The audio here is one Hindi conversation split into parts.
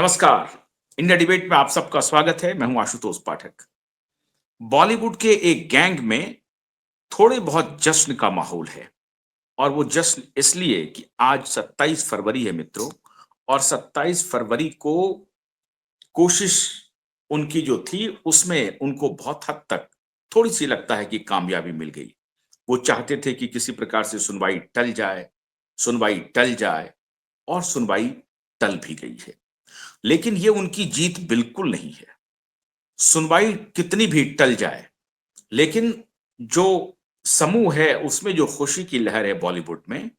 नमस्कार। इंडिया डिबेट में आप सबका स्वागत है। मैं हूं आशुतोष पाठक। बॉलीवुड के एक गैंग में थोड़े बहुत जश्न का माहौल है और वो जश्न इसलिए कि आज 27 फरवरी है मित्रों। और 27 फरवरी को कोशिश उनकी जो थी उसमें उनको बहुत हद तक थोड़ी-सी लगता है कि कामयाबी मिल गई। वो चाहते थे कि किसी प्रकार से सुनवाई टल जाए और सुनवाई टल भी गई है। लेकिन ये उनकी जीत बिल्कुल नहीं है। सुनवाई कितनी भी टल जाए, लेकिन जो समूह है उसमें जो खुशी की लहर है बॉलीवुड में,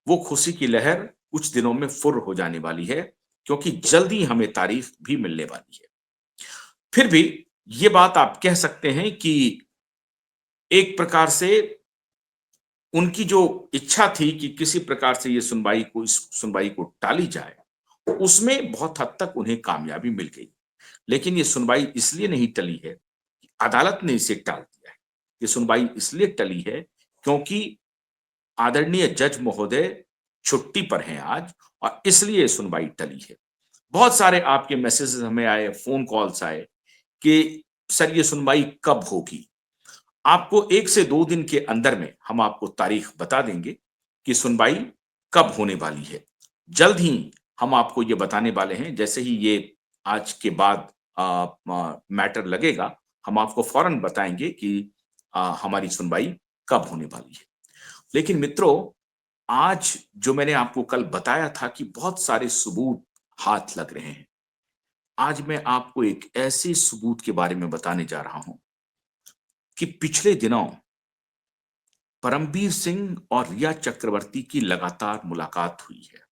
वो खुशी की लहर कुछ दिनों में फुर्र हो जाने वाली है, क्योंकि जल्द ही हमें तारीख भी मिलने वाली है। फिर भी ये बात आप कह सकते हैं कि एक प्रकार से उनकी जो इच्छा थी कि किसी प्रकार से ये इस सुनवाई को टाली जाए, उसमें बहुत हद तक उन्हें कामयाबी मिल गई। लेकिन ये सुनवाई इसलिए नहीं टली है, अदालत ने इसे टाल दिया है। ये सुनवाई इसलिए टली है क्योंकि आदरणीय जज महोदय छुट्टी पर हैं आज और इसलिए ये सुनवाई टली है। बहुत सारे आपके मैसेजेस हमें आए, फ़ोन कॉल्स आए कि सर ये सुनवाई कब होगी? आपको 1 से 2 दिन के अंदर में हम आपको तारीख बता देंगे कि सुनवाई कब होने वाली है। जल्द ही हम आपको ये बताने वाले हैं, जैसे ही ये आज के बाद अ, म मैटर लगेगा, हम आपको फ़ौरन बताएँगे कि हमारी सुनवाई कब होने वाली है। लेकिन मित्रों, आज जो मैंने आपको कल बताया था कि बहुत सारे सबूत हाथ लग रहे हैं। आज मैं आपको एक ऐसे सबूत के बारे में बताने जा रहा हूँ कि पिछले दिनों परमबीर सिंह और रिया चक्रवर्ती की लगातार मुलाकात हुई है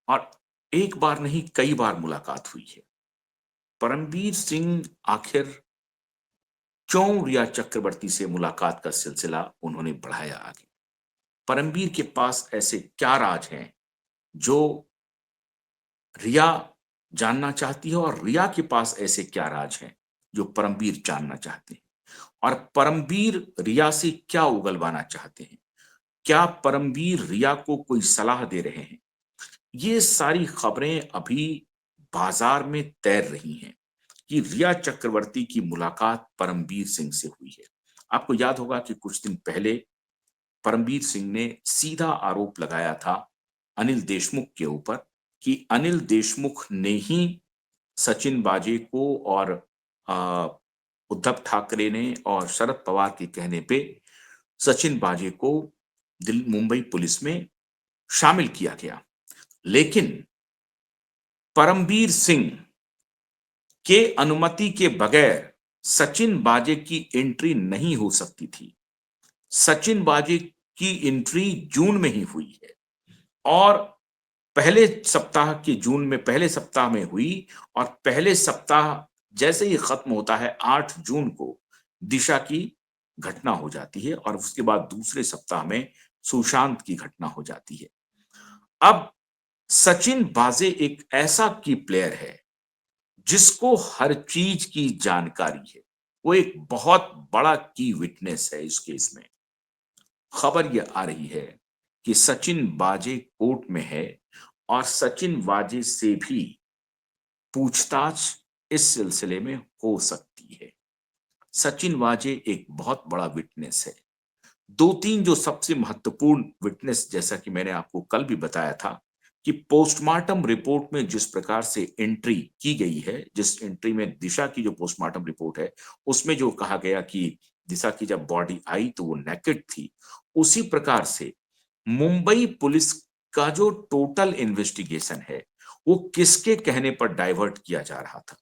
और एक बार नहीं कई बार मुलाकात हुई है। परमबीर सिंह आखिर क्यों रिया चक्रवर्ती से मुलाकात का सिलसिला उन्होंने बढ़ाया आगे? परमबीर के पास ऐसे क्या राज हैं जो रिया जानना चाहती है और रिया के पास ऐसे क्या राज हैं जो परमबीर जानना चाहते हैं? और परमबीर रिया से क्या उगलवाना चाहते हैं? क्या परमबीर रिया को कोई सलाह दे रहे हैं? ये सारी खबरें अभी बाजार में तैर रही हैं कि रिया चक्रवर्ती की मुलाकात परमबीर सिंह से हुई है। आपको याद होगा कि कुछ दिन पहले परमबीर सिंह ने सीधा आरोप लगाया था अनिल देशमुख के ऊपर कि अनिल देशमुख ने ही सचिन वाजे को और अ, उद्धव ठाकरे ने और शरद पवार के कहने पे सचिन वाजे को मुंबई पुलिस में शामिल किया गया। लेकिन परमबीर सिंह के अनुमति के बगैर सचिन वाजे की एंट्री नहीं हो सकती थी। सचिन वाजे की एंट्री जून में ही हुई है और पहले सप्ताह में हुई और पहले सप्ताह जैसे ही खत्म होता है 8 जून को दिशा की घटना हो जाती है और उसके बाद दूसरे सप्ताह में सुशांत की घटना हो जाती है। अब सचिन वाजे एक ऐसा की प्लेयर है जिसको हर चीज की जानकारी है। वो एक बहुत बड़ा की विटनेस है इस केस में। खबर यह आ रही है कि सचिन वाजे कोर्ट में है और सचिन वाजे से भी पूछताछ इस सिलसिले में हो सकती है। सचिन वाजे एक बहुत बड़ा विटनेस है। 2-3 जो सबसे महत्वपूर्ण विटनेस, जैसा कि मैंने आपको कल भी बताया था कि पोस्टमार्टम रिपोर्ट में जिस प्रकार से एंट्री की गई है, जिस एंट्री में दिशा की जो पोस्टमार्टम रिपोर्ट है, उसमें जो कहा गया कि दिशा की जब बॉडी आई तो वो नेकेड थी, उसी प्रकार से मुंबई पुलिस का जो टोटल इन्वेस्टिगेशन है, वो किसके कहने पर डाइवर्ट किया जा रहा था?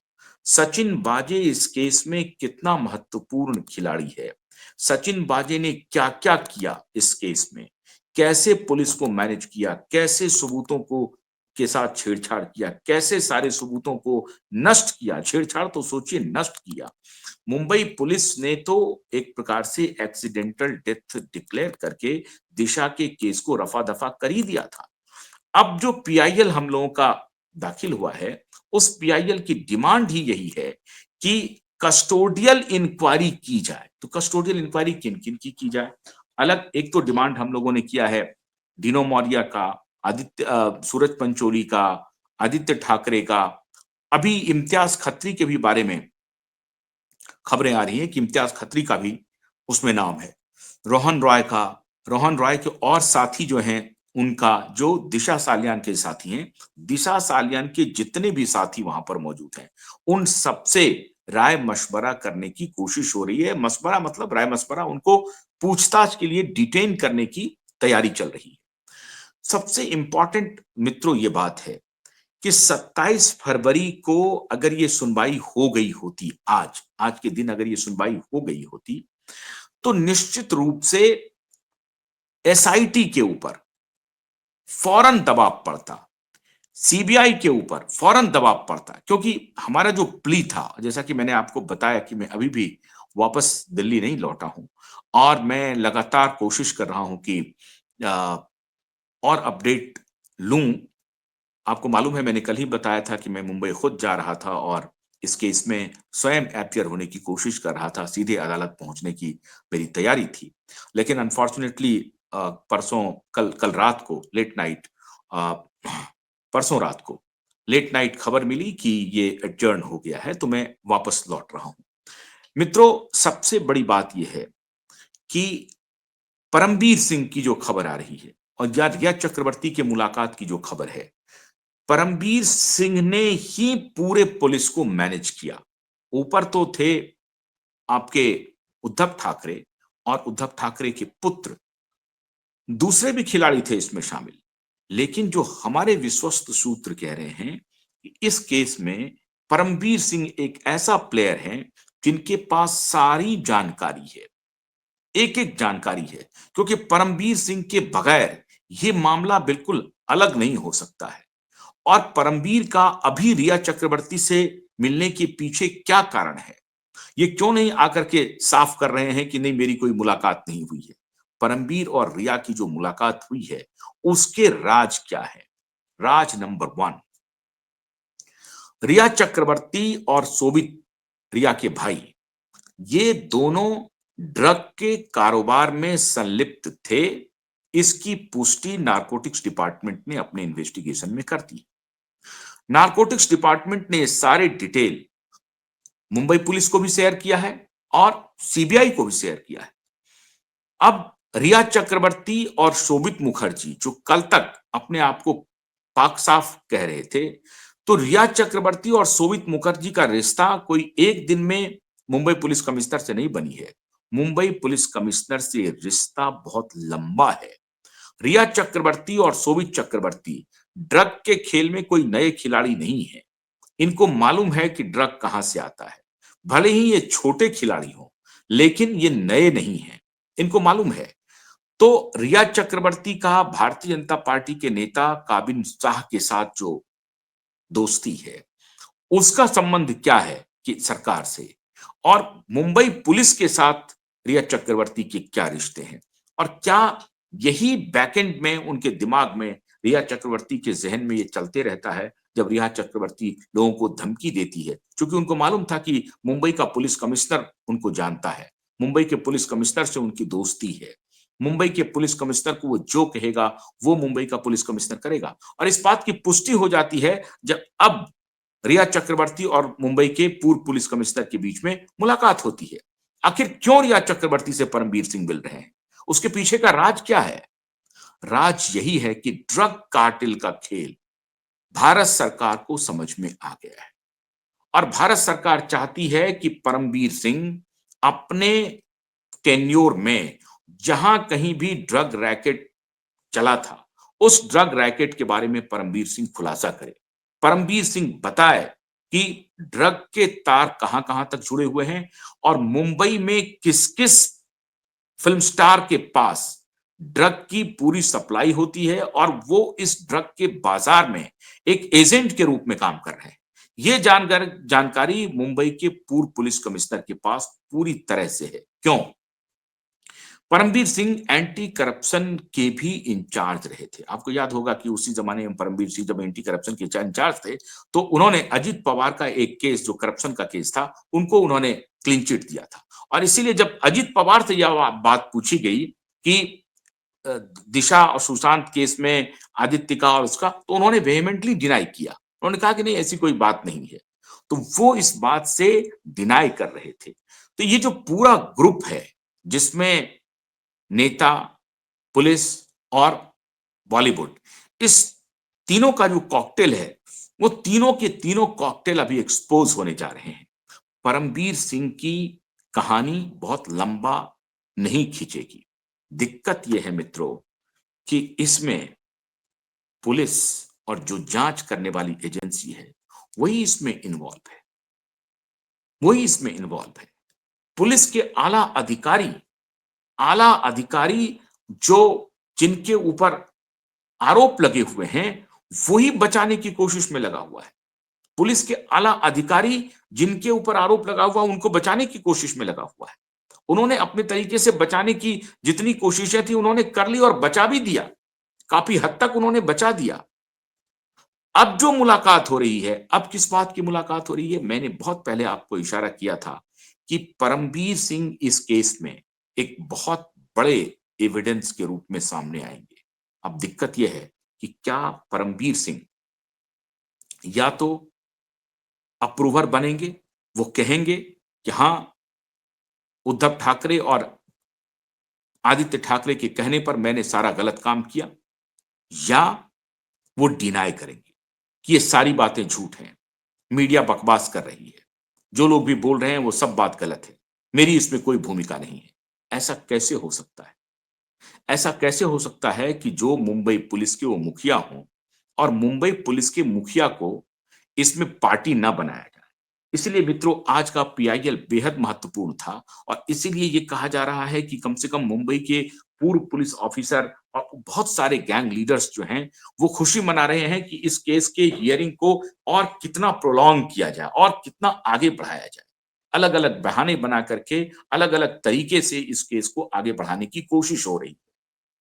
सचिन वाजे इस केस में कितना महत्वपूर्ण खिलाड़ी है? सचिन वाजे ने क्या-क्या किया इस केस में? कैसे पुलिस को मैनेज किया? कैसे सबूतों को के साथ छेड़छाड़ किया? कैसे सारे सबूतों को नष्ट किया? छेड़छाड़ तो सोचिए, नष्ट किया। मुंबई पुलिस ने तो एक प्रकार से एक्सीडेंटल डेथ डिक्लेयर करके दिशा के केस को रफा-दफा कर ही दिया था। अब जो पीआईएल हम लोगों का दाखिल हुआ है, उस पीआईएल की डिमांड ही यही है कि कस्टोडियल इंक्वायरी की जाए। तो कस्टोडियल इंक्वायरी किन-किन की जाए? अलग एक तो डिमांड हम लोगों ने किया है डिनो मौर्या का, सूरज पंचोली का, आदित्य ठाकरे का, अभी इम्तियाज खत्री के भी बारे में खबरें आ रही हैं कि इम्तियाज खत्री का भी उसमें नाम है। रोहन रॉय का, रोहन रॉय के और साथी जो हैं उनका, जो दिशा सालियान के साथी हैं, दिशा सालियान के जितने भी साथी वहां पर मौजूद हैं, उन सबसे राय मशवरा करने की कोशिश हो रही है। मशवरा मतलब राय मशवरा, उनको पूछताछ के लिए डिटेन करने की तैयारी चल रही है। सबसे इंपॉर्टेंट मित्रों ये बात है कि 27 फरवरी को अगर ये सुनवाई हो गई होती, आज के दिन अगर ये सुनवाई हो गई होती, तो निश्चित रूप से एसआईटी के ऊपर फौरन दबाव पड़ता, सीबीआई के ऊपर फौरन दबाव पड़ता, क्योंकि हमारा जो प्ली था, जैसा कि मैंने आपको बताया कि मैं अभी भी वापस दिल्ली नहीं लौटा हूं और मैं लगातार कोशिश कर रहा हूं कि अ, और अपडेट लूं। आपको मालूम है मैंने कल ही बताया था कि मैं मुंबई खुद जा रहा था और इस केस में स्वयं अपीयर होने की कोशिश कर रहा था, सीधे अदालत पहुंचने की मेरी तैयारी थी। लेकिन अनफॉर्चुनेटली परसों कल कल रात को लेट नाइट, परसों रात को लेट नाइट खबर मिली कि ये एडजर्न हो गया है, तो मैं वापस लौट रहा हूं। मित्रों, सबसे बड़ी बात यह है कि परमबीर सिंह की जो खबर आ रही है और या रिया चक्रवर्ती के मुलाकात की जो खबर है, परमबीर सिंह ने ही पूरे पुलिस को मैनेज किया। ऊपर तो थे आपके उद्धव ठाकरे और उद्धव ठाकरे के पुत्र, दूसरे भी खिलाड़ी थे इसमें शामिल। लेकिन जो हमारे विश्वस्त सूत्र कह रहे हैं कि इस केस में परमबीर सिंह एक ऐसा प्लेयर है जिनके पास सारी जानकारी है, एक-एक जानकारी है, क्योंकि परमबीर सिंह के बगैर ये मामला बिल्कुल अलग नहीं हो सकता है। और परमबीर का अभी रिया चक्रवर्ती से मिलने के पीछे क्या कारण है? ये क्यों नहीं आकर के साफ कर रहे हैं कि नहीं मेरी कोई मुलाकात नहीं हुई है? परमबीर और रिया की जो मुलाकात हुई है, उसके राज क्या है? राज नंबर 1, रिया चक्रवर्ती और शोभित, रिया के भाई, ये दोनों ड्रग के कारोबार में संलिप्त थे। इसकी पुष्टि नारकोटिक्स डिपार्टमेंट ने अपने इन्वेस्टिगेशन में कर दी। नारकोटिक्स डिपार्टमेंट ने सारे डिटेल मुंबई पुलिस को भी शेयर किया है और सीबीआई को भी शेयर किया है। अब रिया चक्रवर्ती और शोभित मुखर्जी जो कल तक अपने आप को पाक साफ कह रहे थे, तो रिया चक्रवर्ती और शोभित मुखर्जी का रिश्ता कोई एक दिन में मुंबई पुलिस कमिश्नर से नहीं बनी है। मुंबई पुलिस कमिश्नर से रिश्ता बहुत लंबा है। रिया चक्रवर्ती और शोभित चक्रवर्ती ड्रग के खेल में कोई नए खिलाड़ी नहीं है। इनको मालूम है कि ड्रग कहां से आता है। भले ही ये छोटे खिलाड़ी हों, लेकिन ये नए नहीं हैं, इनको मालूम है। तो रिया चक्रवर्ती का भारतीय जनता पार्टी के नेता काबिन शाह के साथ जो दोस्ती है, उसका संबंध क्या है कि सरकार से, और मुंबई पुलिस के साथ रिया चक्रवर्ती के क्या रिश्ते हैं, और क्या यही बैकएंड में उनके दिमाग में, रिया चक्रवर्ती के जहन में ये चलते रहता है जब रिया चक्रवर्ती लोगों को धमकी देती है, क्योंकि उनको मालूम था कि मुंबई का पुलिस कमिश्नर उनको जानता है, मुंबई के पुलिस कमिश्नर से उनकी दोस्ती है, मुंबई के पुलिस कमिश्नर को वो जो कहेगा वो मुंबई का पुलिस कमिश्नर करेगा। और इस बात की पुष्टि हो जाती है जब अब रिया चक्रवर्ती और मुंबई के पूर्व पुलिस कमिश्नर के बीच में मुलाकात होती है। आखिर क्यों रिया चक्रवर्ती से परमबीर सिंह मिल रहे हैं? उसके पीछे का राज क्या है? राज यही है कि ड्रग कार्टेल का खेल भारत सरकार को समझ में आ गया है और भारत सरकार चाहती है कि परमबीर सिंह अपने टेन्योर में जहां कहीं भी ड्रग रैकेट चला था, उस ड्रग रैकेट के बारे में परमबीर सिंह खुलासा करे। परमबीर सिंह बताए कि ड्रग के तार कहां-कहां तक जुड़े हुए हैं और मुंबई में किस-किस फिल्म स्टार के पास ड्रग की पूरी सप्लाई होती है और वो इस ड्रग के बाजार में एक एजेंट के रूप में काम कर रहे हैं। ये जानकारी मुंबई के पूर्व पुलिस कमिश्नर के पास पूरी तरह से है। क्यों? परमबीर सिंह एंटी करप्शन के भी इंचार्ज रहे थे। आपको याद होगा कि उसी जमाने में परमबीर सिंह जब एंटी करप्शन के इंचार्ज थे, तो उन्होंने अजित पवार का एक केस जो करप्शन का केस था, उनको उन्होंने क्लीन चिट दिया था। और इसीलिए जब अजित पवार से यह बात पूछी गई कि दिशा और सुशांत केस में आदित्य का और उसका, तो उन्होंने वेहेमेंटली डिनाई किया उन्होंने कहा कि नहीं ऐसी कोई बात नहीं है। तो वो इस बात से डिनाई कर रहे थे। तो ये जो पूरा ग्रुप है जिसमें नेता, पुलिस और बॉलीवुड, इस तीनों का जो कॉकटेल है, वो तीनों के तीनों कॉकटेल अभी एक्सपोज होने जा रहे हैं। परमबीर सिंह की कहानी बहुत लंबा नहीं खींचेगी। दिक्कत यह है मित्रों कि इसमें पुलिस और जो जांच करने वाली एजेंसी है, वही इसमें इन्वॉल्व है, वही इसमें इन्वॉल्व है। पुलिस के आला अधिकारी जो जिनके ऊपर आरोप लगे हुए हैं, वही बचाने की कोशिश में लगा हुआ है। पुलिस के आला अधिकारी जिनके ऊपर आरोप लगा हुआ उनको बचाने की कोशिश में लगा हुआ है। उन्होंने अपने तरीके से बचाने की जितनी कोशिशें थी उन्होंने कर ली और बचा भी दिया। काफी हद तक उन्होंने बचा दिया। अब जो मुलाकात हो रही है, अब किस बात की मुलाकात हो रही है? मैंने बहुत पहले आपको इशारा किया था कि परमबीर सिंह इस केस में एक बहुत बड़े एविडेंस के रूप में सामने आएंगे। अब दिक्कत यह है कि क्या परमबीर सिंह या तो अप्रूवर बनेंगे, वो कहेंगे कि हाँ, उद्धव ठाकरे और आदित्य ठाकरे के कहने पर मैंने सारा गलत काम किया, या वो डिनाई करेंगे कि ये सारी बातें झूठ हैं, मीडिया बकवास कर रही है, जो लोग भी बोल रहे हैं वो सब बात गलत है, मेरी इसमें कोई भूमिका नहीं है। ऐसा कैसे हो सकता है? ऐसा कैसे हो सकता है कि जो मुंबई पुलिस के वो मुखिया हों और मुंबई पुलिस के मुखिया को इसमें पार्टी ना बनाया जाए? इसलिए मित्रों आज का पीआईएल बेहद महत्वपूर्ण था और इसीलिए ये कहा जा रहा है कि कम से कम मुंबई के पूर्व पुलिस ऑफिसर और बहुत सारे गैंग लीडर्स जो हैं वो खुशी मना रहे हैं कि इस केस के हियरिंग को और कितना प्रोलॉन्ग किया जाए और कितना आगे बढ़ाया जाए। अलग अलग बहाने बना करके अलग अलग तरीके से इस केस को आगे बढ़ाने की कोशिश हो रही है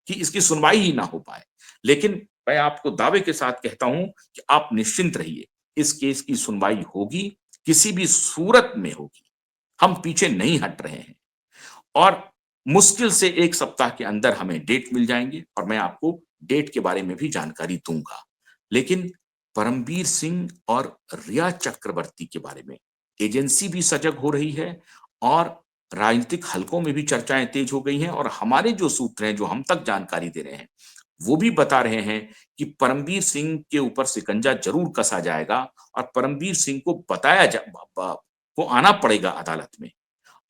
कि इसकी सुनवाई ही ना हो पाए। लेकिन मैं आपको दावे के साथ कहता हूं कि आप निश्चिंत रहिए, इस केस की सुनवाई होगी, किसी भी सूरत में होगी। हम पीछे नहीं हट रहे हैं और मुश्किल से 1 सप्ताह के अंदर हमें डेट मिल जाएँगे और मैं आपको डेट के बारे में भी जानकारी दूँगा। लेकिन परमबीर सिंह और रिया चक्रवर्ती के बारे में एजेंसी भी सजग हो रही है और राजनीतिक हलकों में भी चर्चाएँ तेज हो गई हैं और हमारे जो सूत्र हैं, जो हम तक जानकारी दे रहे हैं, वो भी बता रहे हैं कि परमबीर सिंह के ऊपर शिकंजा ज़रूर कसा जाएगा और परमबीर सिंह को बताया जा ब ब को आना पड़ेगा अदालत में।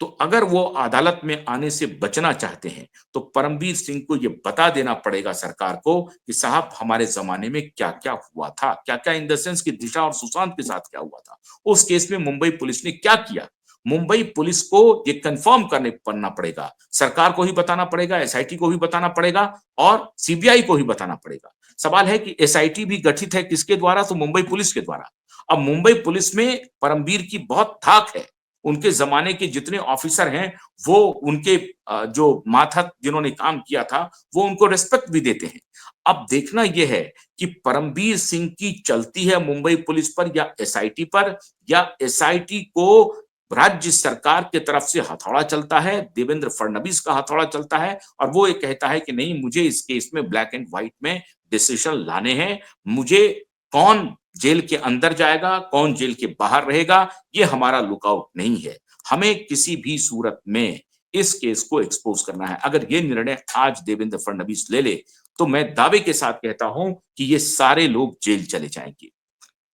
तो अगर वो अदालत में आने से बचना चाहते हैं, तो परमबीर सिंह को ये बता देना पड़ेगा सरकार को कि साहब हमारे ज़माने में क्या-क्या हुआ था, क्या-क्या इन द सेंस कि दिशा और सुशांत के साथ क्या हुआ था। उस केस में मुंबई पुलिस ने क्या किया? मुंबई पुलिस को ये कन्फर्म करना पड़ेगा। सरकार को ही बताना पड़ेगा, एसआईटी को भी बताना पड़ेगा और सीबीआई को ही बताना पड़ेगा। सवाल है कि एसआईटी भी गठित है किसके द्वारा? तो मुंबई पुलिस के द्वारा। अब मुंबई पुलिस में परमबीर की बहुत धाक है। उनके ज़माने के जितने ऑफिसर हैं, वो उनके जो मातहत जिन्होंने काम किया था, वो उनको रिस्पेक्ट भी देते हैं। अब देखना ये है कि परमबीर सिंह की चलती है मुंबई पुलिस पर या एसआईटी को राज्य सरकार की तरफ से हथौड़ा चलता है, देवेंद्र फडणवीस का हथौड़ा चलता है और वो ये कहता है कि नहीं मुझे इस केस में ब्लैक एंड व्हाइट में डिसीजन लाने हैं। मुझे कौन जेल के अंदर जाएगा, कौन जेल के बाहर रहेगा, ये हमारा लुकआउट नहीं है। हमें किसी भी सूरत में इस केस को एक्सपोज़ करना है। अगर ये निर्णय आज देवेंद्र फडणवीस ले ले, तो मैं दावे के साथ कहता हूँ कि ये सारे लोग जेल चले जाएँगे।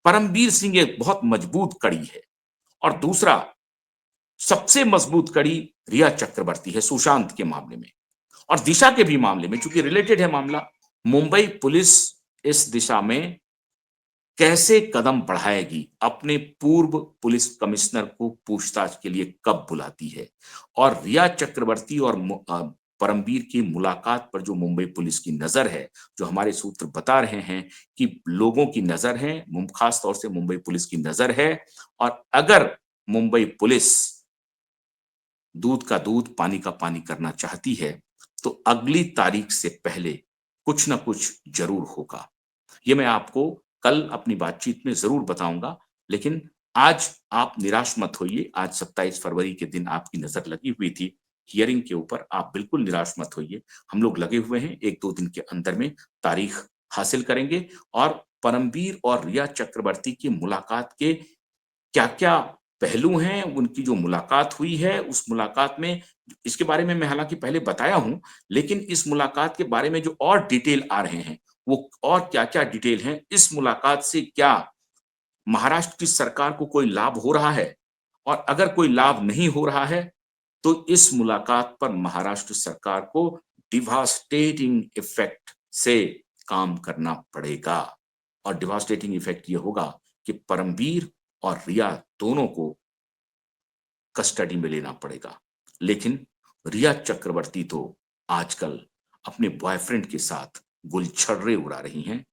परमबीर सिंह एक बहुत मजबूत कड़ी है और दूसरा सबसे मजबूत कड़ी रिया चक्रवर्ती है सुशांत के मामले में और दिशा के भी मामले में चूँकि रिलेटेड है मामला। मुंबई पुलिस इस दिशा में कैसे कदम बढ़ाएगी, अपने पूर्व पुलिस कमिश्नर को पूछताछ के लिए कब बुलाती है और रिया चक्रवर्ती और परमबीर की मुलाकात पर जो मुंबई पुलिस की नजर है, जो हमारे सूत्र बता रहे हैं कि लोगों की नजर है, खास तौर से मुंबई पुलिस की नजर है और अगर मुंबई पुलिस दूध का दूध, पानी का पानी करना चाहती है, तो अगली तारीख से पहले कुछ न कुछ जरूर होगा। ये मैं आपको कल अपनी बातचीत में ज़रूर बताऊँगा, लेकिन आज आप निराश मत होइए। आज 27 फरवरी के दिन आपकी नज़र लगी हुई थी हियरिंग के ऊपर, आप बिल्कुल निराश मत होइए। हम लोग लगे हुए हैं, 1-2 दिन के अंदर में तारीख हासिल करेंगे और परमवीर और रिया चक्रवर्ती की मुलाकात के क्या-क्या पहलू हैं, उनकी जो मुलाकात हुई है, उस मुलाकात में इसके बारे में मैं हालाँकि पहले बताया हूँ, लेकिन इस मुलाकात के बारे में जो और डिटेल आ रहे हैं, वो और क्या-क्या डिटेल हैं, इस मुलाकात से क्या महाराष्ट्र की सरकार को कोई लाभ हो रहा है? और अगर कोई लाभ नहीं हो रहा है, तो इस मुलाकात पर महाराष्ट्र सरकार को डिवास्टेटिंग इफेक्ट से काम करना पड़ेगा और डिवास्टेटिंग इफेक्ट ये होगा कि परमवीर और रिया दोनों को कस्टडी में लेना पड़ेगा। लेकिन रिया चक्रवर्ती तो आजकल अपने बॉयफ्रेंड के साथ गुलछर्रे उड़ा रही हैं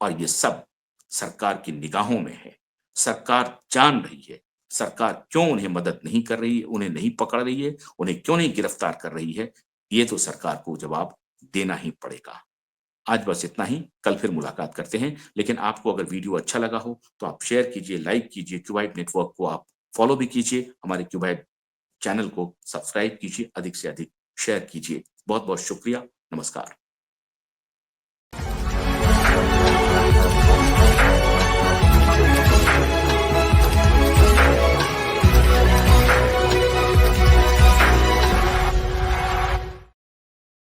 और ये सब सरकार की निगाहों में है। सरकार जान रही है, सरकार क्यों उन्हें मदद नहीं कर रही है, उन्हें नहीं पकड़ रही है, उन्हें क्यों नहीं गिरफ्तार कर रही है, ये तो सरकार को जवाब देना ही पड़ेगा। आज बस इतना ही, कल फिर मुलाकात करते हैं। लेकिन आपको अगर वीडियो अच्छा लगा हो, तो आप शेयर कीजिए, लाइक कीजिए, क्यूबाइट नेटवर्क को आप फॉलो भी कीजिए, हमारे क्यूबाइट चैनल को सब्सक्राइब कीजिए, अधिक से अधिक शेयर कीजिए। बहुत-बहुत शुक्रिया। नमस्कार।